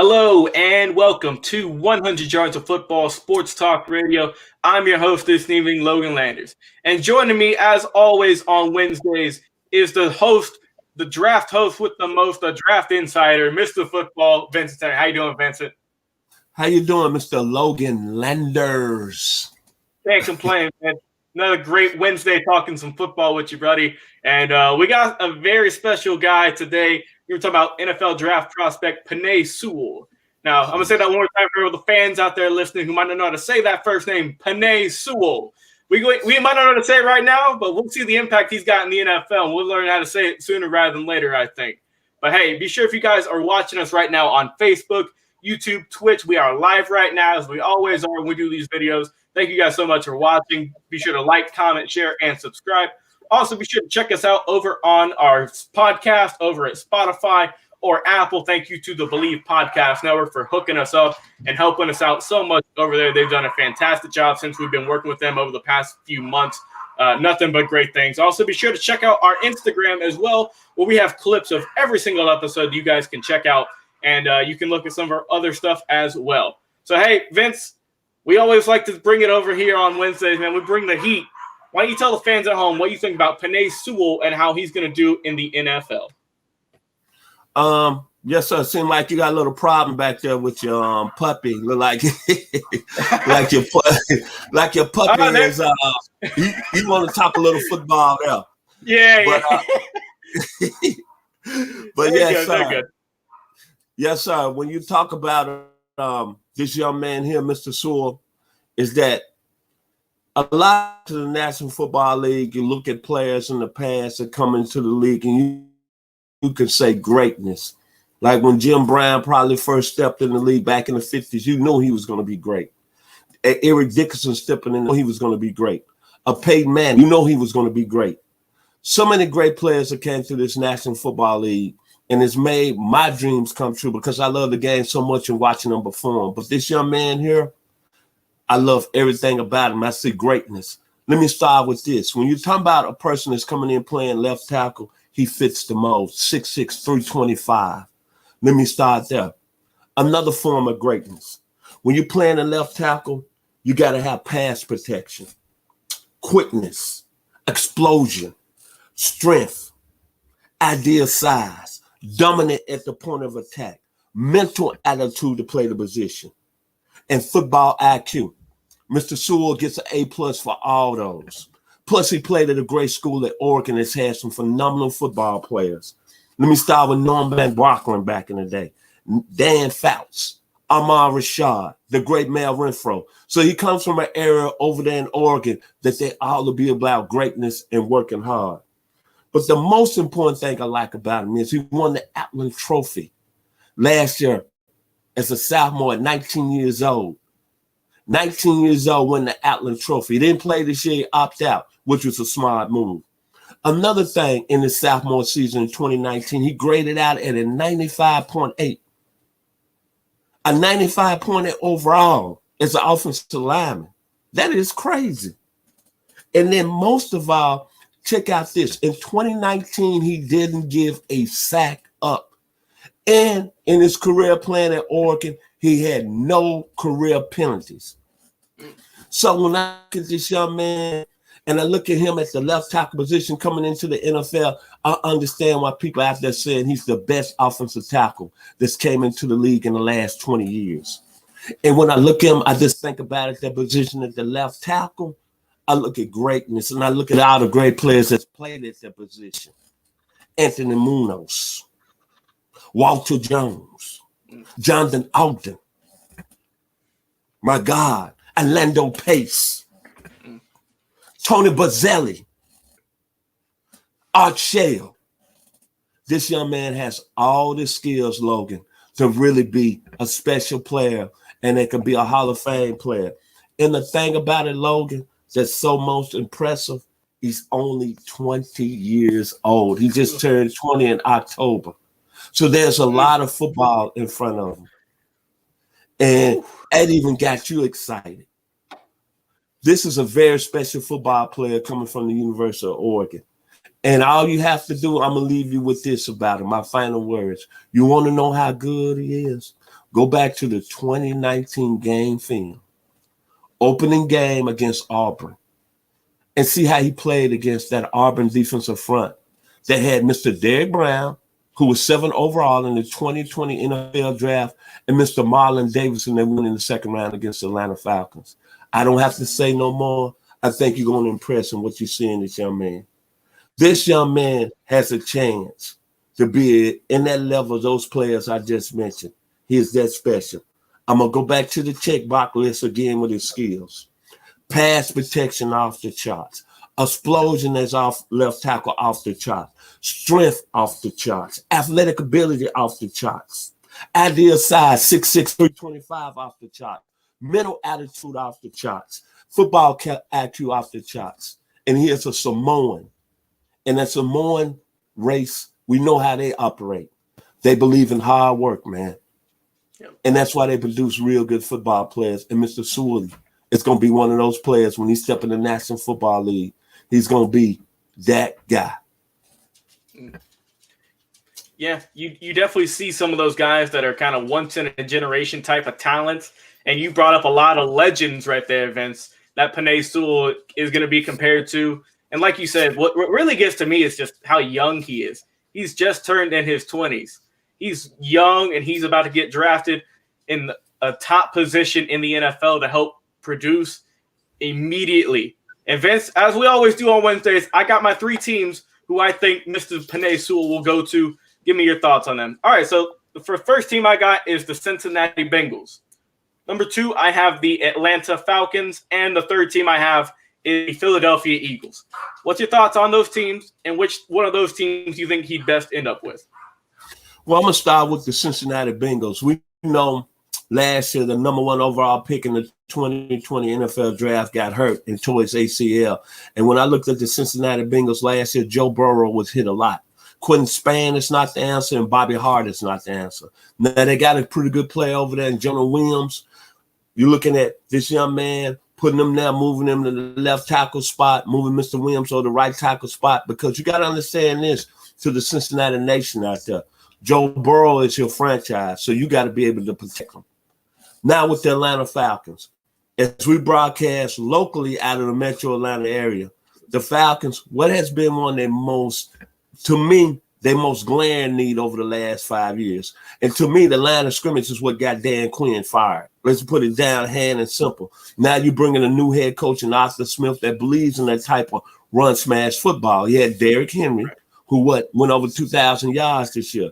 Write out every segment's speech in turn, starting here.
Hello and welcome to 100 Yards of Football Sports Talk Radio. I'm your host this evening, Logan Landers. And joining me, as always, on Wednesdays is the draft host with the most, the draft insider, Mr. Football, Vincent Turner. How you doing, Vincent? How you doing, Mr. Logan Landers? Can't complain, man. Another great Wednesday talking some football with you, buddy. And we got a very special guy today. We're talking about NFL draft prospect Penei Sewell. Now, I'm going to say that one more time for all the fans out there listening who might not know how to say that first name, Penei Sewell. We might not know how to say it right now, but we'll see the impact he's got in the NFL, and we'll learn how to say it sooner rather than later, I think. But, hey, be sure if you guys are watching us right now on Facebook, YouTube, Twitch, we are live right now, as we always are when we do these videos. Thank you guys so much for watching. Be sure to like, comment, share, and subscribe. Also, be sure to check us out over on our podcast over at Spotify or Apple. Thank you to the Believe Podcast Network for hooking us up and helping us out so much over there. They've done a fantastic job since we've been working with them over the past few months. Nothing but great things. Also, be sure to check out our Instagram as well, where we have clips of every single episode you guys can check out. And you can look at some of our other stuff as well. So, hey, Vince, we always like to bring it over here on Wednesdays, man. We bring the heat. Why don't you tell the fans at home what you think about Penei Sewell and how he's going to do in the NFL? Yes, sir. Seems like you got a little problem back there with your puppy. Look like like your puppy is. You want to talk a little football there? Yeah. But yes, sir. Yes, sir. When you talk about this young man here, Mr. Sewell, is that a lot of the National Football League, you look at players in the past that come into the league and you can say greatness. Like when Jim Brown probably first stepped in the league back in the 50s, you knew he was going to be great. Eric Dickerson stepping in, he was going to be great. Peyton Manning, you know he was going to be great. So many great players that came through this National Football League, and it's made my dreams come true because I love the game so much and watching them perform. But this young man here, I love everything about him. I see greatness. Let me start with this. When you're talking about a person that's coming in playing left tackle, he fits the mold, 6'6", 325. Let me start there. Another form of greatness. When you're playing a left tackle, you got to have pass protection, quickness, explosion, strength, ideal size, dominant at the point of attack, mental attitude to play the position, and football IQ. Mr. Sewell gets an A+ for all those. Plus, he played at a great school at Oregon that's had some phenomenal football players. Let me start with Norman Brockland back in the day, Dan Fouts, Ahmad Rashad, the great Mel Renfro. So he comes from an area over there in Oregon that they all will be about greatness and working hard. But the most important thing I like about him is he won the Outland Trophy last year as a sophomore at 19 years old. 19 years old, won the Outland Trophy. He didn't play this year, he opted out, which was a smart move. Another thing in his sophomore season in 2019, he graded out at a 95.8. A 95.8 overall as an offensive lineman. That is crazy. And then most of all, check out this. In 2019, he didn't give a sack up. And in his career playing at Oregon, he had no career penalties. So when I look at this young man and I look at him at the left tackle position coming into the NFL, I understand why people out there saying he's the best offensive tackle that's came into the league in the last 20 years. And when I look at him, I just think about it, that position at the left tackle. I look at greatness, and I look at all the great players that's played at that position. Anthony Munoz, Walter Jones, Jonathan Ogden, my God, Orlando Pace, Tony Bazzelli, Art Shell. This young man has all the skills, Logan, to really be a special player, and it can be a Hall of Fame player. And the thing about it, Logan, that's so most impressive, he's only 20 years old. He just turned 20 in October. So there's a lot of football in front of him. And that even got you excited. This is a very special football player coming from the University of Oregon. And all you have to do, I'm going to leave you with this about him, my final words. You want to know how good he is? Go back to the 2019 game film, opening game against Auburn, and see how he played against that Auburn defensive front that had Mr. Derrick Brown, who was 7 overall in the 2020 NFL draft, and Mr. Marlon Davidson that went in the second round against the Atlanta Falcons. I don't have to say no more. I think you're going to impress in what you see in this young man. This young man has a chance to be in that level of those players I just mentioned. He is that special. I'm going to go back to the checkbox list again with his skills. Pass protection off the charts. Explosion as off left tackle off the charts. Strength off the charts. Athletic ability off the charts. Ideal size 6'6", 325 off the charts. Mental attitude off the charts. Football IQ off the charts. And here's a Samoan. And that Samoan race, we know how they operate. They believe in hard work, man. Yep. And that's why they produce real good football players. And Mr. Sewell is going to be one of those players when he step in the National Football League. He's going to be that guy. Yeah, you definitely see some of those guys that are kind of once in a generation type of talents. And you brought up a lot of legends right there, Vince, that Penei Sewell is going to be compared to. And like you said, what really gets to me is just how young he is. He's just turned in his 20s. He's young, and he's about to get drafted in a top position in the NFL to help produce immediately. And Vince, as we always do on Wednesdays, I got my 3 teams who I think Mr. Penei Sewell will go to. Give me your thoughts on them. All right, so the first team I got is the Cincinnati Bengals. Number 2, I have the Atlanta Falcons. And the third team I have is the Philadelphia Eagles. What's your thoughts on those teams, and which one of those teams do you think he'd best end up with? Well, I'm going to start with the Cincinnati Bengals. We know last year the number 1 overall pick in the 2020 NFL draft got hurt and tore his ACL. And when I looked at the Cincinnati Bengals last year, Joe Burrow was hit a lot. Quentin Span is not the answer, and Bobby Hart is not the answer. Now, they got a pretty good player over there in Jonah Williams. You're looking at this young man, putting him there, moving him to the left tackle spot, moving Mr. Williams to the right tackle spot, because you got to understand this to the Cincinnati nation out there. Joe Burrow is your franchise, so you got to be able to protect him. Now with the Atlanta Falcons, as we broadcast locally out of the metro Atlanta area, the Falcons, what has been one of their most, to me, their most glaring need over the last 5 years. And to me, the line of scrimmage is what got Dan Quinn fired. Let's put it down, hand and simple. Now you bring in a new head coach in Arthur Smith that believes in that type of run smash football. He had Derrick Henry, who went over 2,000 yards this year.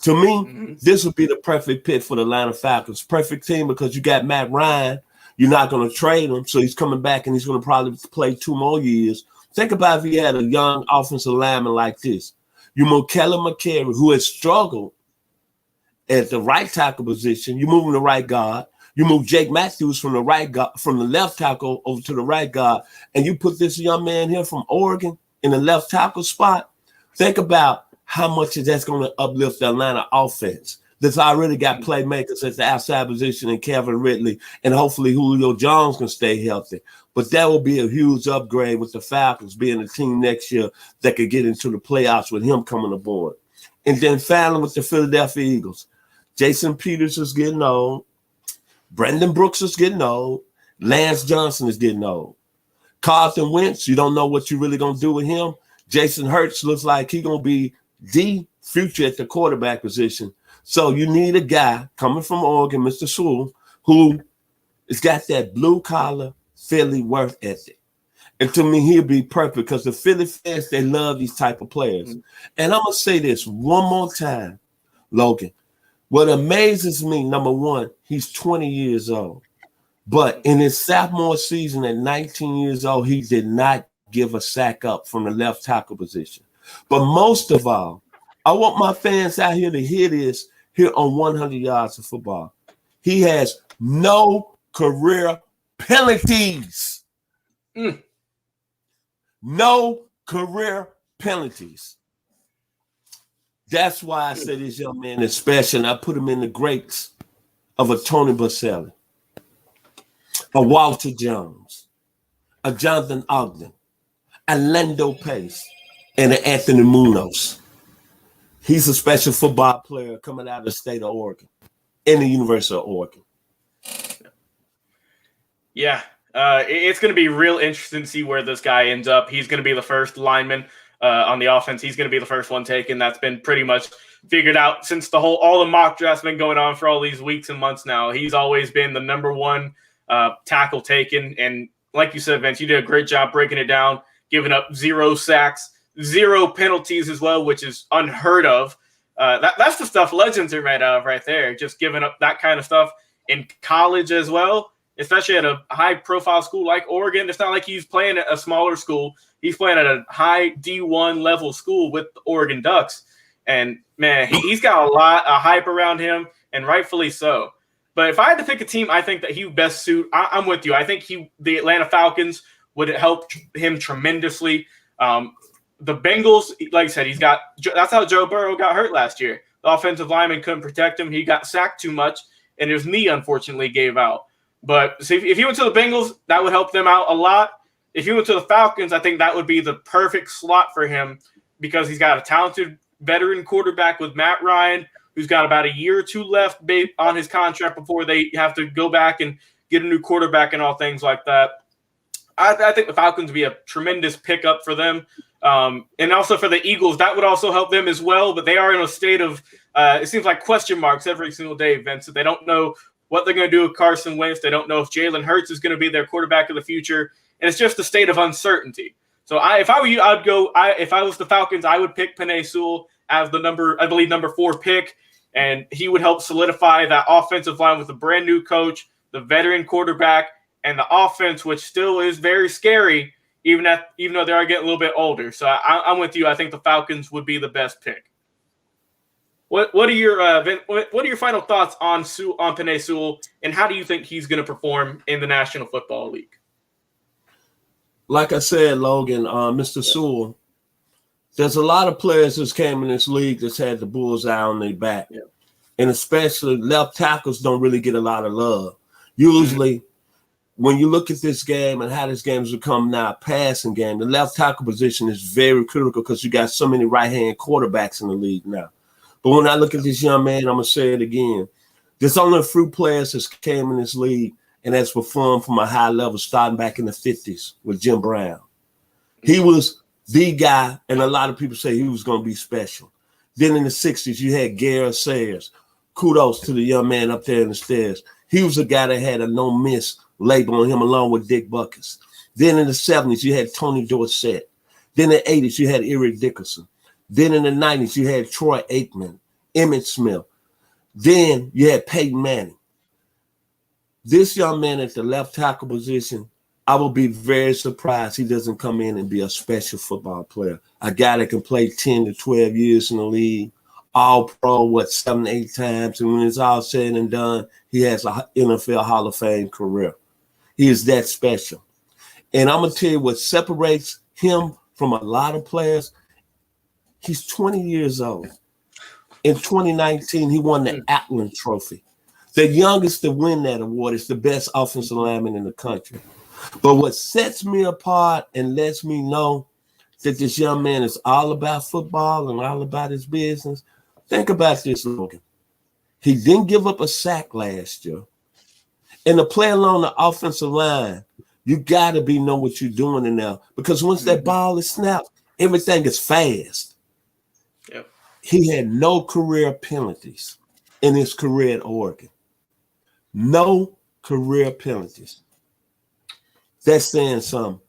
To me, this would be the perfect fit for the Atlanta Falcons. Perfect team because you got Matt Ryan. You're not going to trade him, so he's coming back and he's going to probably play 2 more years. Think about if you had a young offensive lineman like this. You move Kelly McCary, who has struggled at the right tackle position. You move him to right guard. You move Jake Matthews from the right guard, from the left tackle over to the right guard, and you put this young man here from Oregon in the left tackle spot. Think about how much that's going to uplift the Atlanta offense. That's already got playmakers at the outside position in Kevin Ridley, and hopefully Julio Jones can stay healthy. But that will be a huge upgrade with the Falcons being a team next year that could get into the playoffs with him coming aboard. And then finally with the Philadelphia Eagles, Jason Peters is getting old. Brandon Brooks is getting old. Lance Johnson is getting old. Carlton Wentz, you don't know what you're really going to do with him. Jason Hurts looks like he's going to be the future at the quarterback position. So you need a guy coming from Oregon, Mr. Sewell, who has got that blue-collar Philly work ethic. And to me, he'll be perfect because the Philly fans, they love these type of players. And I'm going to say this one more time, Logan. What amazes me, number one, he's 20 years old. But in his sophomore season at 19 years old, he did not give a sack up from the left tackle position. But most of all, I want my fans out here to hear this here on 100 Yards of Football. He has no career penalties. No career penalties. That's why I say this young man is special. And I put him in the greats of a Tony Baselli, a Walter Jones, a Jonathan Ogden, a Lando Pace, and an Anthony Munoz. He's a special football player coming out of the state of Oregon. in the University of Oregon. Yeah, it's going to be real interesting to see where this guy ends up. He's going to be the first lineman on the offense. He's going to be the first one taken. That's been pretty much figured out since all the mock drafts been going on for all these weeks and months now. He's always been the number one tackle taken. And like you said, Vince, you did a great job breaking it down, giving up 0 sacks, 0 penalties as well, which is unheard of. That's the stuff legends are made of right there, just giving up that kind of stuff in college as well. Especially at a high-profile school like Oregon. It's not like he's playing at a smaller school. He's playing at a high D1 level school with the Oregon Ducks. And, man, he's got a lot of hype around him, and rightfully so. But if I had to pick a team I think that he would best suit, I'm with you. I think the Atlanta Falcons would help him tremendously. The Bengals, like I said, that's how Joe Burrow got hurt last year. The offensive lineman couldn't protect him. He got sacked too much, and his knee, unfortunately, gave out. But so if he went to the Bengals, that would help them out a lot. If he went to the Falcons, I think that would be the perfect slot for him because he's got a talented veteran quarterback with Matt Ryan, who's got about a year or 2 left on his contract before they have to go back and get a new quarterback and all things like that. I think the Falcons would be a tremendous pickup for them. And also for the Eagles, that would also help them as well. But they are in a state of, it seems like question marks every single day, Vince. They don't know what they're going to do with Carson Wentz. They don't know if Jalen Hurts is going to be their quarterback of the future. And it's just a state of uncertainty. So if I were you, if I was the Falcons, I would pick Penei Sewell as the number 4 pick. And he would help solidify that offensive line with a brand new coach, the veteran quarterback, and the offense, which still is very scary, even though they are getting a little bit older. So I'm with you. I think the Falcons would be the best pick. What are your final thoughts on Penei Sewell, and how do you think he's going to perform in the National Football League? Like I said, Logan, Mr. Sewell, there's a lot of players that's came in this league that's had the bullseye on their back. Yeah. And especially left tackles don't really get a lot of love. Usually, when you look at this game and how this game has become now a passing game, the left tackle position is very critical because you got so many right-hand quarterbacks in the league now. But when I look at this young man, I'm going to say it again. There's only a few players that came in this league and has performed from a high level starting back in the 50s with Jim Brown. He was the guy, and a lot of people say he was going to be special. Then in the 60s, you had Garrett Sayers. Kudos to the young man up there in the stairs. He was a guy that had a no-miss label on him along with Dick Butkus. Then in the 70s, you had Tony Dorsett. Then in the 80s, you had Eric Dickerson. Then in the 90s, you had Troy Aikman, Emmitt Smith. Then you had Peyton Manning. This young man at the left tackle position, I will be very surprised he doesn't come in and be a special football player. A guy that can play 10 to 12 years in the league, all pro, 7, 8 times. And when it's all said and done, he has an NFL Hall of Fame career. He is that special. And I'm going to tell you what separates him from a lot of players. He's 20 years old. In 2019, he won the Atlan Trophy. The youngest to win that award is the best offensive lineman in the country. But what sets me apart and lets me know that this young man is all about football and all about his business, think about this, Logan. He didn't give up a sack last year. And to play along the offensive line, you got to know what you're doing in there. Because once that ball is snapped, everything is fast. Yep. He had no career penalties in his career at Oregon. No career penalties. That's saying something.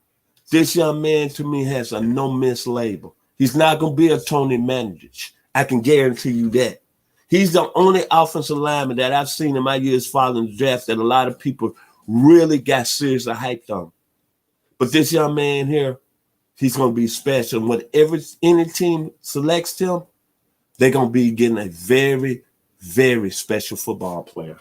This young man, to me, has a no-miss label. He's not going to be a Tony Manich. I can guarantee you that. He's the only offensive lineman that I've seen in my years following the draft that a lot of people really got seriously hyped on. But this young man here, he's going to be special. And whatever any team selects him, they're going to be getting a very, very special football player.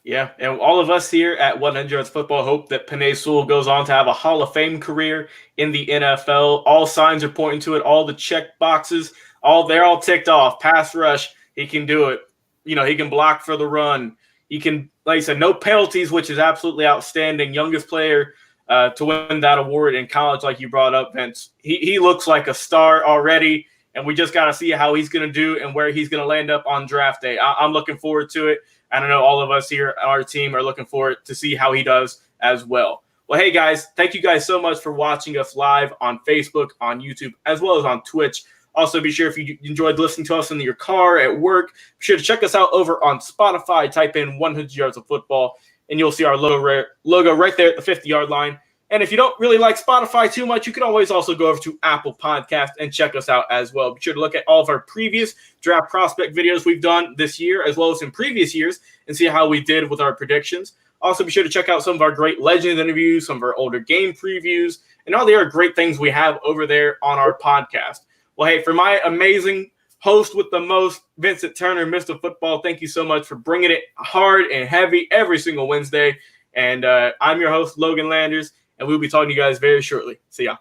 Yeah, and all of us here at 100 Yards Football hope that Penei Sewell goes on to have a Hall of Fame career in the NFL. All signs are pointing to it. All the check boxes, they're all ticked off. Pass rush, he can do it. He can block for the run. He can, like I said, no penalties, which is absolutely outstanding. Youngest player to win that award in college, like you brought up, Vince. He looks like a star already. and we just got to see how he's going to do and where he's going to land up on draft day. I'm looking forward to it. And I know all of us here on our team are looking forward to see how he does as well. Well, hey, guys, thank you guys so much for watching us live on Facebook, on YouTube, as well as on Twitch. Also, be sure if you enjoyed listening to us in your car, at work, be sure to check us out over on Spotify. Type in 100 Yards of Football, and you'll see our logo right there at the 50-yard line. And if you don't really like Spotify too much, you can always also go over to Apple Podcast and check us out as well. Be sure to look at all of our previous draft prospect videos we've done this year, as well as in previous years, and see how we did with our predictions. Also, be sure to check out some of our great Legends interviews, some of our older game previews, and all the other great things we have over there on our podcast. Well, hey, for my amazing host with the most, Vincent Turner, Mr. Football, thank you so much for bringing it hard and heavy every single Wednesday. And I'm your host, Logan Landers. And we'll be talking to you guys very shortly. See ya.